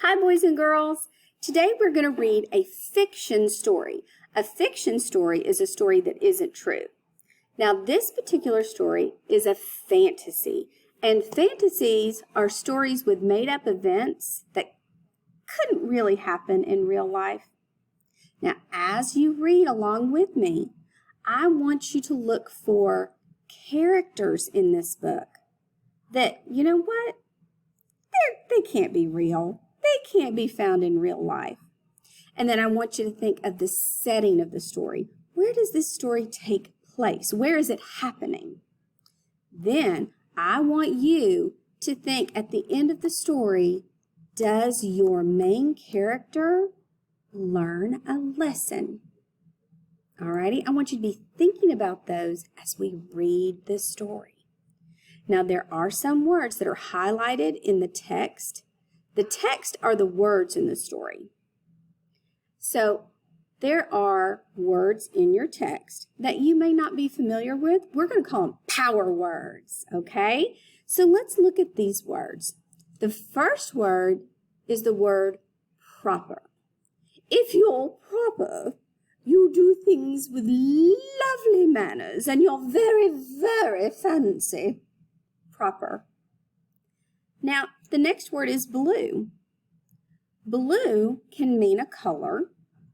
Hi, boys and girls. Today we're going to read a fiction story. A fiction story is a story that isn't true. Now, this particular story is a fantasy, and fantasies are stories with made-up events that couldn't really happen in real life. Now, as you read along with me, I want you to look for characters in this book that, you know what, they can't be real. They can't be found in real life. And then I want you to think of the setting of the story. Where does this story take place? Where is it happening? Then I want you to think at the end of the story, does your main character learn a lesson? Alrighty, I want you to be thinking about those as we read this story. Now, there are some words that are highlighted in the text. The text are the words in the story. So there are words in your text that you may not be familiar with. We're going to call them power words, okay? So let's look at these words. The first word is the word proper. If you're proper, you do things with lovely manners and you're very, very fancy. Proper. Now, the next word is blue. Blue can mean a color,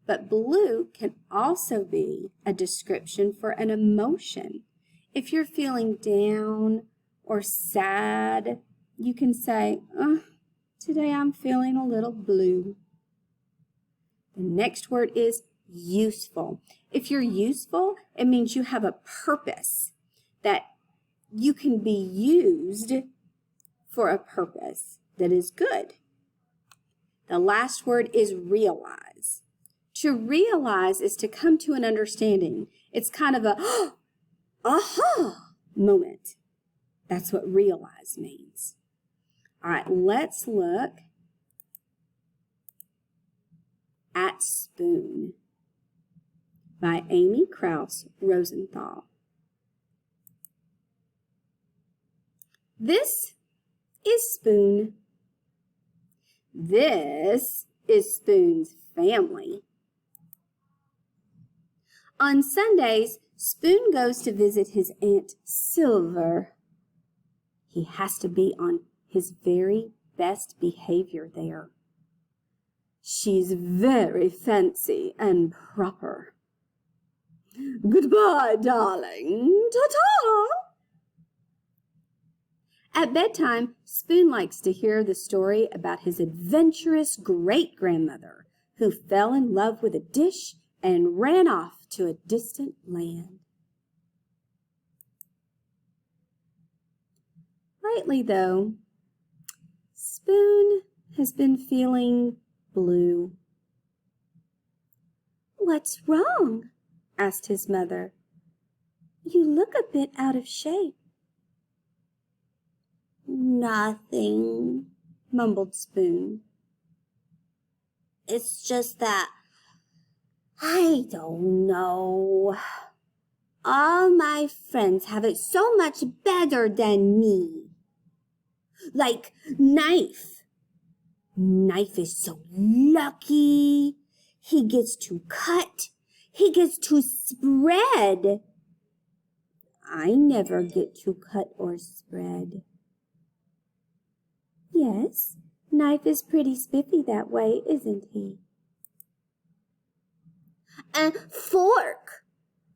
but blue can also be a description for an emotion. If you're feeling down or sad, you can say, today I'm feeling a little blue. The next word is useful. If you're useful, it means you have a purpose, that you can be used for a purpose that is good. The last word is realize. To realize is to come to an understanding. It's kind of a aha moment. That's what realize means. All right, let's look at Spoon by Amy Krouse Rosenthal. This is Spoon. This is Spoon's family. On Sundays, Spoon goes to visit his Aunt Silver. He has to be on his very best behavior there. She's very fancy and proper. Goodbye, darling. Ta-ta! At bedtime, Spoon likes to hear the story about his adventurous great-grandmother who fell in love with a dish and ran off to a distant land. Lately, though, Spoon has been feeling blue. "What's wrong?" asked his mother. "You look a bit out of shape." "Nothing," mumbled Spoon. "It's just that, I don't know. All my friends have it so much better than me. Like Knife. Knife is so lucky. He gets to cut. He gets to spread. I never get to cut or spread." "Yes, Knife is pretty spiffy that way, isn't he?" "And Fork.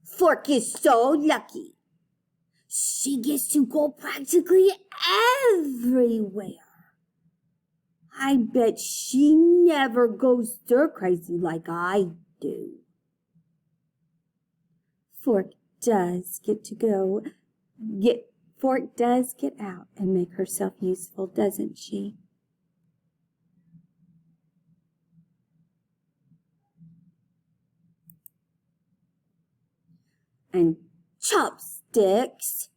Fork is so lucky. She gets to go practically everywhere. I bet she never goes stir crazy like I do." Fork does get out and make herself useful, doesn't she? And Chopsticks,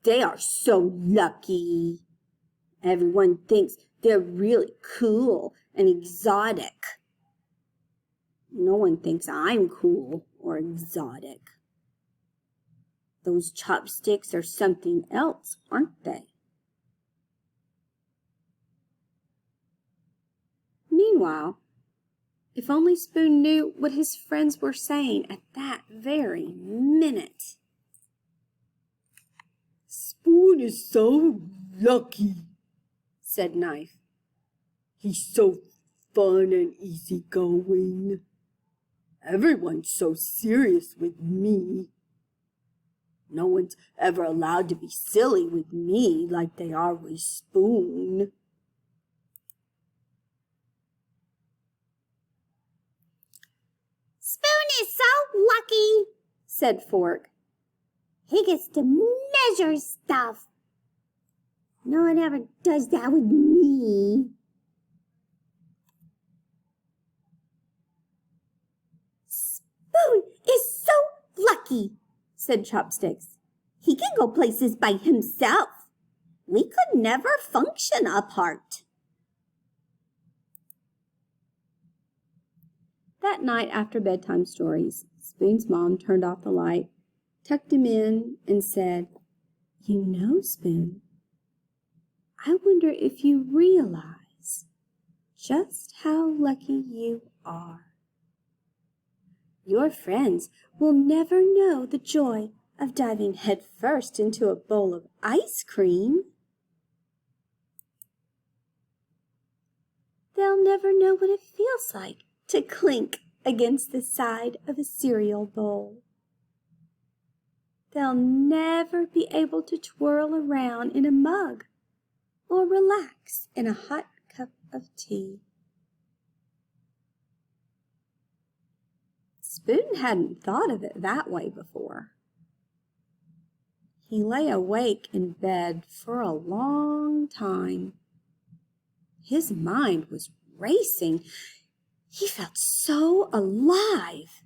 they are so lucky. Everyone thinks they're really cool and exotic. No one thinks I'm cool or exotic. Those chopsticks are something else, aren't they? Meanwhile, if only Spoon knew what his friends were saying at that very minute. Spoon is so lucky, said Knife. He's so fun and easygoing. Everyone's so serious with me. No one's ever allowed to be silly with me like they are with Spoon. Spoon is so lucky, said Fork. He gets to measure stuff. No one ever does that with me. Spoon is so lucky, said Chopsticks. He can go places by himself. We could never function apart. That night after bedtime stories, Spoon's mom turned off the light, tucked him in, and said, "You know, Spoon, I wonder if you realize just how lucky you are. Your friends will never know the joy of diving headfirst into a bowl of ice cream. They'll never know what it feels like to clink against the side of a cereal bowl. They'll never be able to twirl around in a mug or relax in a hot cup of tea." Spoon hadn't thought of it that way before. He lay awake in bed for a long time. His mind was racing. He felt so alive.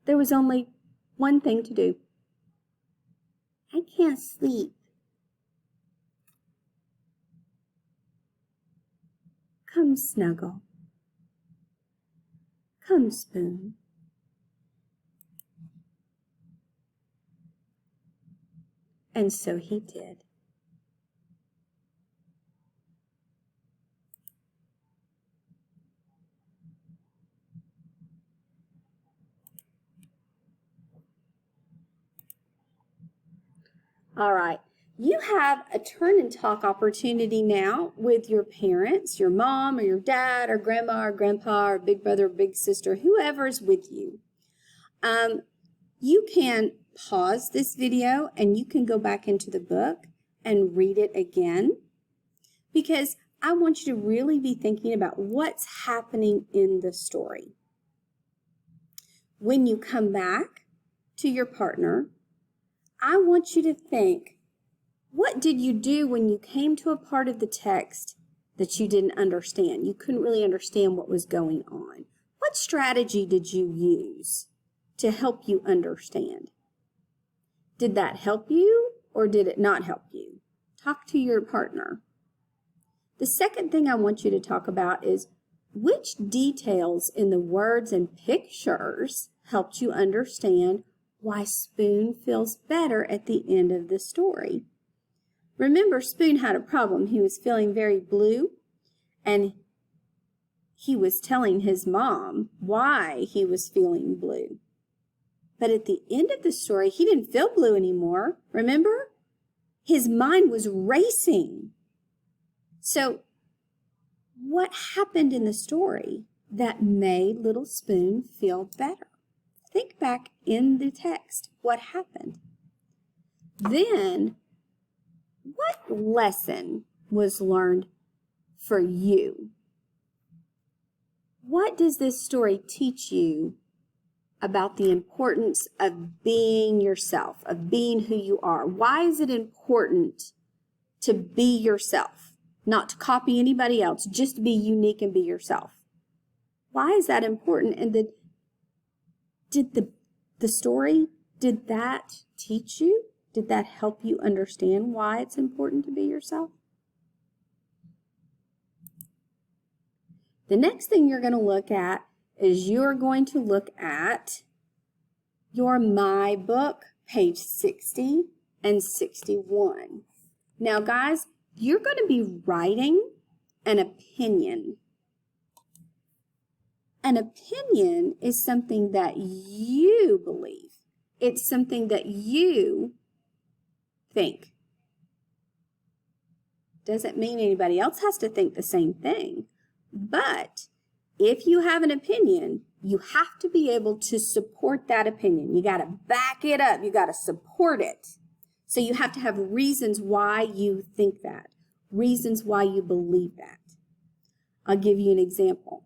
There was only one thing to do. "I can't sleep." "Come snuggle. Come, Spoon." And so he did. All right, you have a turn and talk opportunity now with your parents, your mom or your dad or grandma or grandpa or big brother or big sister, whoever's with you. You can pause this video and you can go back into the book and read it again, because I want you to really be thinking about what's happening in the story. When you come back to your partner, I want you to think, what did you do when you came to a part of the text that you didn't understand? You couldn't really understand what was going on. What strategy did you use to help you understand? Did that help you or did it not help you? Talk to your partner. The second thing I want you to talk about is which details in the words and pictures helped you understand why Spoon feels better at the end of the story. Remember, Spoon had a problem. He was feeling very blue, and he was telling his mom why he was feeling blue. But at the end of the story, he didn't feel blue anymore. Remember? His mind was racing. So what happened in the story that made little Spoon feel better? Think back in the text. What happened? Then, what lesson was learned for you? What does this story teach you about the importance of being yourself, of being who you are? Why is it important to be yourself, not to copy anybody else, just to be unique and be yourself? Why is that important? And did the story, did that teach you? Did that help you understand why it's important to be yourself? The next thing you're going to look at is you're going to look at your My Book, page 60 and 61. Now, guys, you're going to be writing an opinion? An opinion is something that you believe. It's something that you think. Doesn't mean anybody else has to think the same thing. But if you have an opinion, you have to be able to support that opinion. You got to back it up. You got to support it. So you have to have reasons why you think that, reasons why you believe that. I'll give you an example.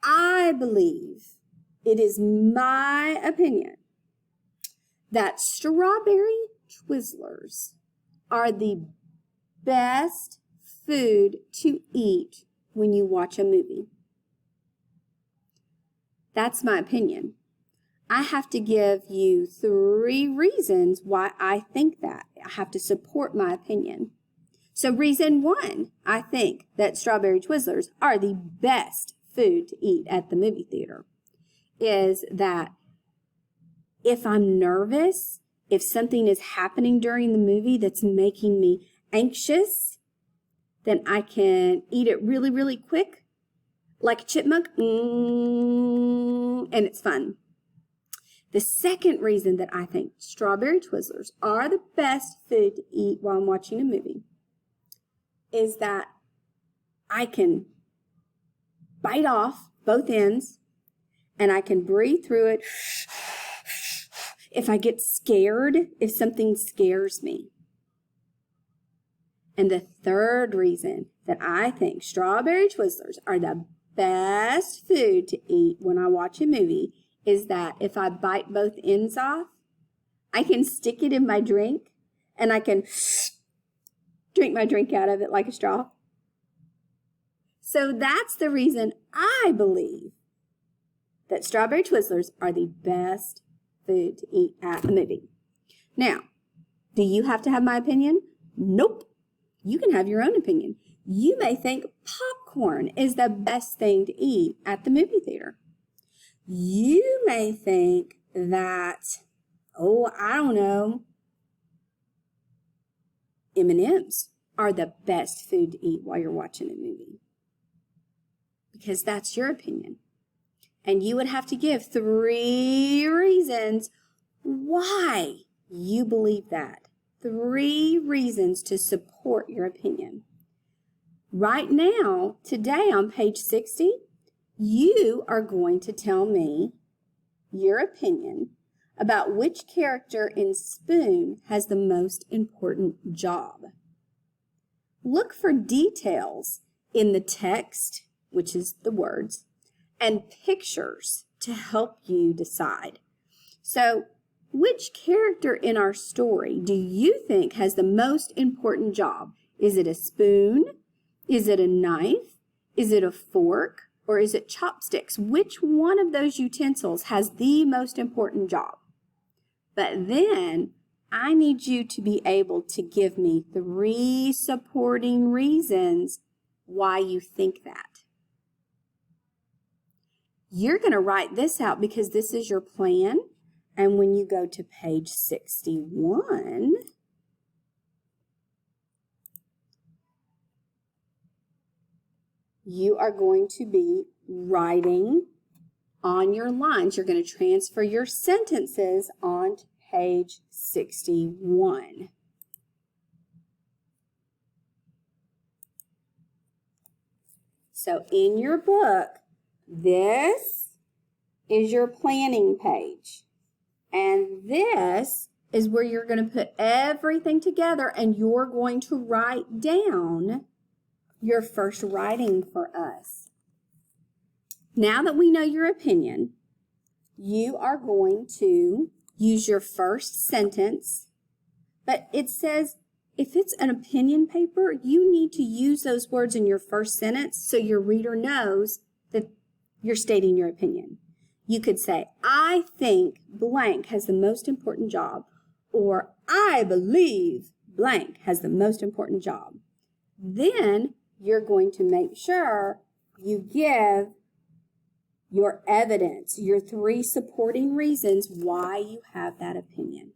I believe, it is my opinion, that strawberry Twizzlers are the best food to eat when you watch a movie. That's my opinion. I have to give you 3 reasons why I think that. I have to support my opinion. So reason 1, I think that strawberry Twizzlers are the best food to eat at the movie theater, is that if I'm nervous, if something is happening during the movie that's making me anxious, then I can eat it really, really quick, like a chipmunk, and it's fun. The second reason that I think strawberry Twizzlers are the best food to eat while I'm watching a movie is that I can bite off both ends and I can breathe through it if I get scared, if something scares me. And the third reason that I think strawberry Twizzlers are the best food to eat when I watch a movie is that if I bite both ends off, I can stick it in my drink and I can drink my drink out of it like a straw. So that's the reason I believe that strawberry Twizzlers are the best food to eat at a movie. Now, do you have to have my opinion? Nope. You can have your own opinion. You may think popcorn is the best thing to eat at the movie theater. You may think that, I don't know, M&Ms are the best food to eat while you're watching a movie. Because that's your opinion. And you would have to give 3 reasons why you believe that. 3 reasons to support your opinion. Right now, today on page 60, you are going to tell me your opinion about which character in Spoon has the most important job. Look for details in the text, which is the words, and pictures to help you decide. So, which character in our story do you think has the most important job? Is it a spoon? Is it a knife? Is it a fork? Or is it chopsticks? Which one of those utensils has the most important job? But then I need you to be able to give me 3 supporting reasons why you think that. You're going to write this out because this is your plan. And when you go to page 61, you are going to be writing on your lines. You're going to transfer your sentences onto page 61. So in your book, this is your planning page. And this is where you're going to put everything together and you're going to write down your first writing for us. Now that we know your opinion, you are going to use your first sentence, but it says if it's an opinion paper, you need to use those words in your first sentence so your reader knows that you're stating your opinion. You could say, I think blank has the most important job, or I believe blank has the most important job. Then you're going to make sure you give your evidence, your 3 supporting reasons why you have that opinion.